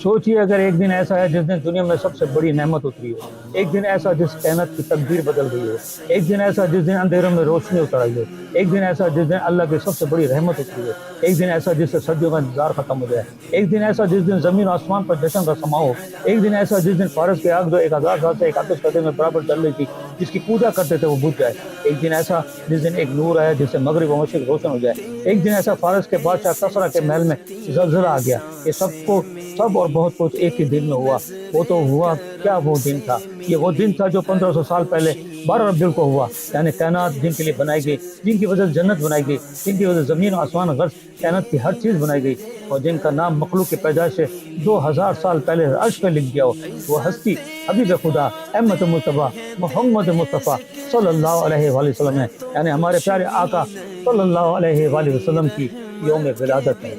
سوچیے اگر ایک دن ایسا ہے جس دن دنیا میں سب سے بڑی نعمت اتری ہو، ایک دن ایسا جس کائنات کی تقدیر بدل گئی ہو، ایک دن ایسا جس دن اندھیروں میں روشنی اتر آئی ہو، ایک دن ایسا جس دن اللہ کی سب سے بڑی رحمت اتری ہو، ایک دن ایسا جس سے صدیوں کا انتظار ختم ہو جائے، ایک دن ایسا جس دن زمین و آسمان پر جشن کا سما ہو، ایک دن ایسا جس دن فارس کی آگ جو 1000 سال سے ایک آتش قدے میں برابر چل رہی تھی، جس کی پوجا کرتے تھے وہ بجھ جائے، ایک دن ایسا جس دن ایک نور آیا جس سے مغرب و مشرق روشن ہو جائے، ایک دن ایسا فارس کے بادشاہ کسرا کے محل میں زلزلہ آ گیا۔ یہ سب اور بہت کچھ ایک ہی دن میں ہوا۔ وہ تو ہوا کیا وہ دن تھا، یہ وہ دن تھا جو 1500 سال پہلے 12 ربیع کو ہوا، یعنی کائنات جن کے لیے بنائی گئی، جن کی وجہ سے جنت بنائی گئی، جن کی وجہ سے زمین و آسمان غرض کائنات کی ہر چیز بنائی گئی، اور جن کا نام مخلوق کی پیدائش سے 2000 سال پہلے عرش پہ لکھ گیا ہو، وہ ہستی حبیب خدا احمد مصطفیٰ محمد مصطفیٰ صلی اللہ علیہ وآلہ وسلم ہے، یعنی ہمارے پیارے آقا صلی اللہ علیہ وآلہ وسلم کی یوم ولادت ہے۔